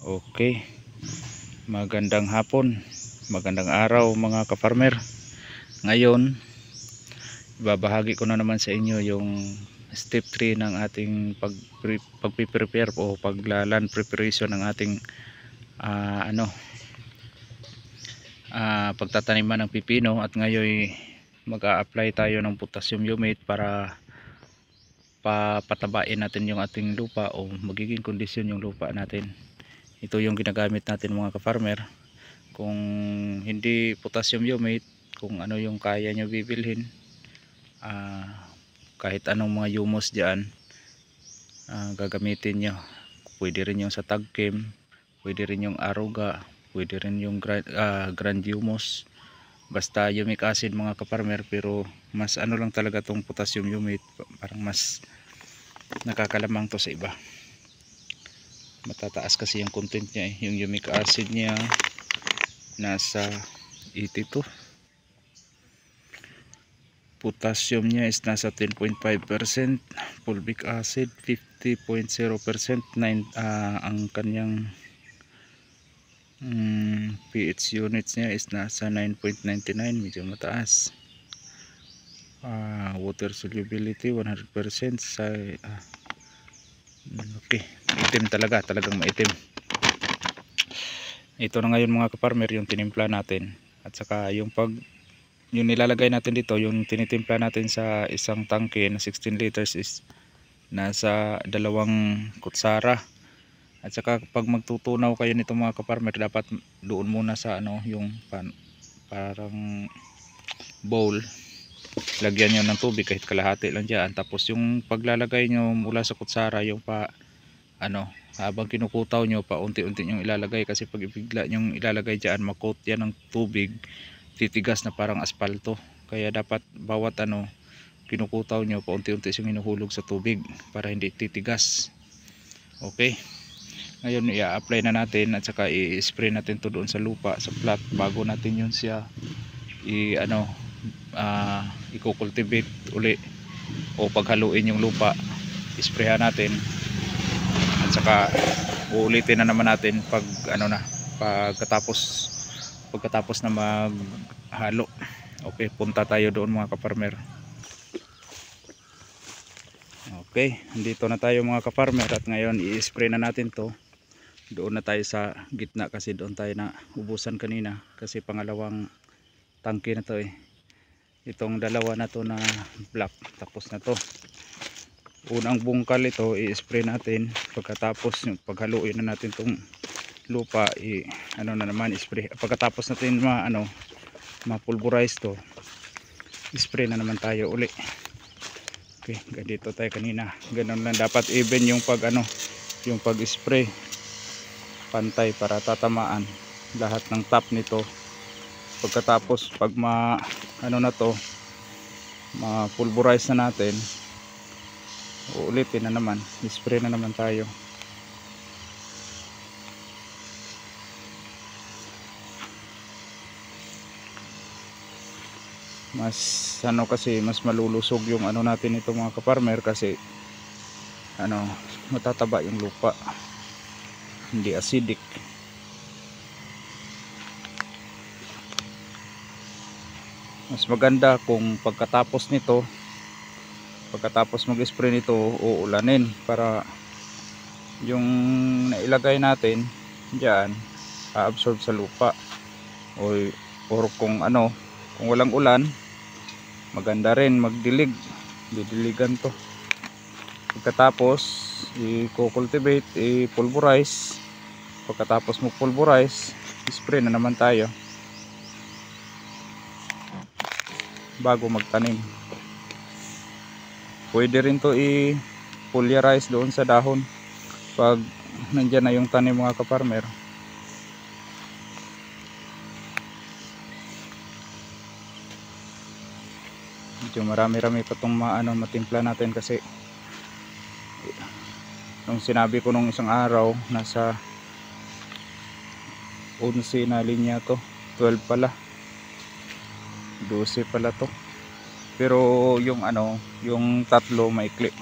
Okay, magandang hapon, magandang araw mga ka-farmer. Ngayon, ibabahagi ko na naman sa inyo yung step 3 ng ating pagpiprepare o paglalan preparation ng ating pagtataniman ng pipino. At ngayon mag-a-apply tayo ng potassium humate para papatabain natin yung ating lupa o magiging kondisyon yung lupa natin. Ito yung ginagamit natin mga ka-farmer. Kung hindi potassium humate, kung ano yung kaya nyo bibilhin, kahit anong mga humus dyan, gagamitin nyo. Pwede rin yung sa Tagchem, pwede rin yung Aruga, pwede rin yung Grand Humus, basta humic acid mga ka-farmer. Pero mas ano lang talaga tong potassium humate, parang mas nakakalamang to sa iba. Matataas kasi yung content niya yung humic acid niya nasa 82, potassium niya is nasa 10.5%, fulvic acid 50.0%, ang kanyang pH units niya is nasa 9.99, medyo mataas. Water solubility 100%, okay, itim talagang maitim. Ito na ngayon mga ka-farmer yung tinimpla natin, at saka yung nilalagay natin dito, yung tinitimpla natin sa isang tangke na 16 liters is nasa 2 kutsara. At saka pag magtutunaw kayo nito mga ka-farmer, dapat doon muna sa yung parang bowl, lagyan nyo ng tubig kahit kalahati lang dyan. Tapos yung paglalagay nyo mula sa kutsara, yung habang kinukutaw nyo, pa unti-unti nyo ilalagay, kasi pag ibigla nyo ilalagay dyan, makot yan ng tubig, titigas na parang aspalto. Kaya dapat bawat kinukutaw nyo, pa unti-unti siyang hinuhulog sa tubig para hindi titigas. Okay, ngayon i-apply na natin, at saka i-spray natin to doon sa lupa, sa plot, bago natin yun siya i-cultivate uli, o paghaluin yung lupa, isprayhan natin. At saka uulitin na naman natin pagkatapos na maghalo. Okay, punta tayo doon mga ka-farmer. Okay, dito na tayo mga ka-farmer, at ngayon i-spray na natin to. Doon na tayo sa gitna, kasi doon tayo na ubusan kanina, kasi pangalawang tangke na to itong dalawa na to na black, tapos na to. Unang bungkal ito i-spray natin, pagkatapos yung paghaluin na natin tong lupa, spray. Pagkatapos natin ma-pulverize to, spray na naman tayo uli. Okay, ganito tayo kanina, ganun lang dapat, even yung yung pag-spray pantay para tatamaan lahat ng top nito. Pagkatapos pag ma-pulverize na natin, uulitin na naman, spray na naman tayo. Mas kasi mas malulusog yung natin ito mga ka-farmer, kasi matataba yung lupa, hindi acidic. Mas maganda kung pagkatapos mag-spray nito, uulanin para yung nailagay natin diyan a-absorb sa lupa, or kung walang ulan, maganda rin didiligan to. Pagkatapos i-cultivate, i-pulverize. Pagkatapos mag-pulverize, spray na naman tayo bago magtanim. Pwede rin to i-pulverize doon sa dahon pag nandyan na yung tanim mga ka-farmer. Medyo marami-rami pa itong matimpla natin, kasi nung sinabi ko nung isang araw, nasa 11 na linya to, 12 pala, 12 pala to, pero yung yung tatlo maikli.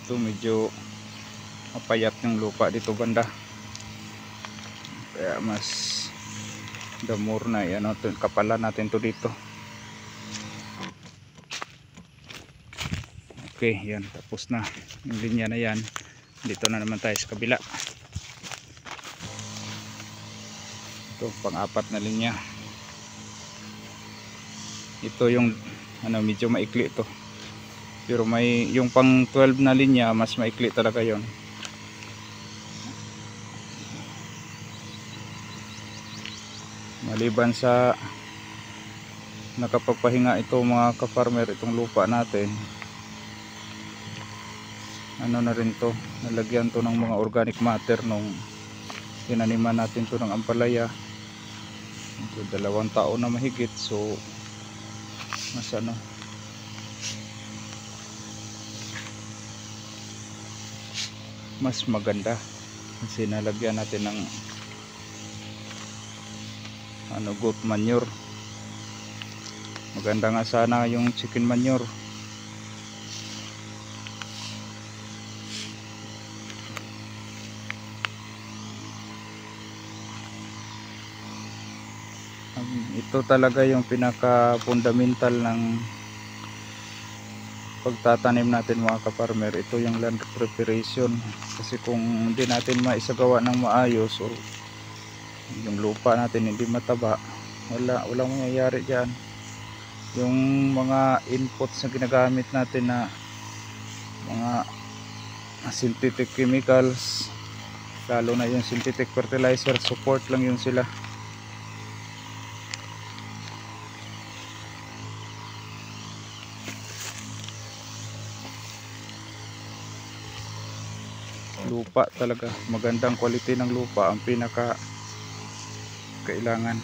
dito medyo mapayat yung lupa dito banda, kaya mas damor na yan. Kapalan natin to dito. Okay, yan, tapos na yung linya na yan. Dito na naman tayo sa kabila. Ito pang-apat na linya. Ito yung medyo maikli ito, pero may yung pang 12 na linya mas maikli talaga yon. Maliban sa nakapagpahinga ito mga ka-farmer, itong lupa natin, na rin to, nalagyan to ng mga organic matter nung tinaniman natin to ng ampalaya. So, 2 taon na mahigit, so mas mas maganda kasi nalagyan natin ng goat manure. Maganda nga sana yung chicken manure. Ito talaga yung pinaka fundamental ng pagtatanim natin mga ka-farmer. Ito yung land preparation, kasi kung hindi natin maisagawa ng maayos o yung lupa natin hindi mataba, walang mangyayari dyan. Yung mga inputs na ginagamit natin na mga synthetic chemicals, lalo na yung synthetic fertilizer, support lang yun sila. Lupa talaga, magandang quality ng lupa ang pinaka kailangan.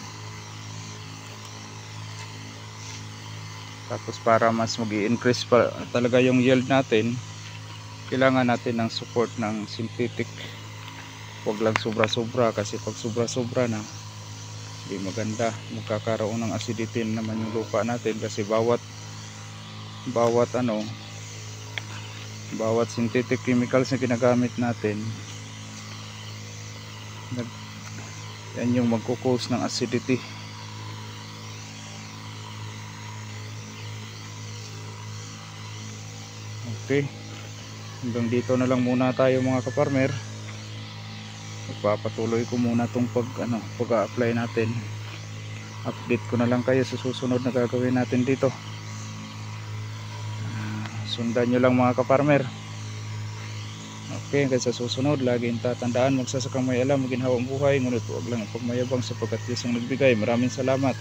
Tapos para mas mag-i-increase pa talaga yung yield natin, kailangan natin ng support ng synthetic. Huwag lang sobra-sobra, kasi pag sobra-sobra na hindi maganda, magkakaroon ng acidity naman yung lupa natin, kasi bawat synthetic chemicals na ginagamit natin, yan yung magkukos ng acidity. Okay, hanggang dito na lang muna tayo mga ka-farmer. Magpapatuloy ko muna tong pag-a-apply natin. Update ko na lang kayo sa susunod na gagawin natin dito. Sundan nyo lang mga ka-farmer. Okay, hanggang sa susunod, laging tatandaan, magsasakang may alam, maginhawang buhay, ngunit huwag lang ipagmayabang sapagkat Diyos ang nagbigay. Maraming salamat.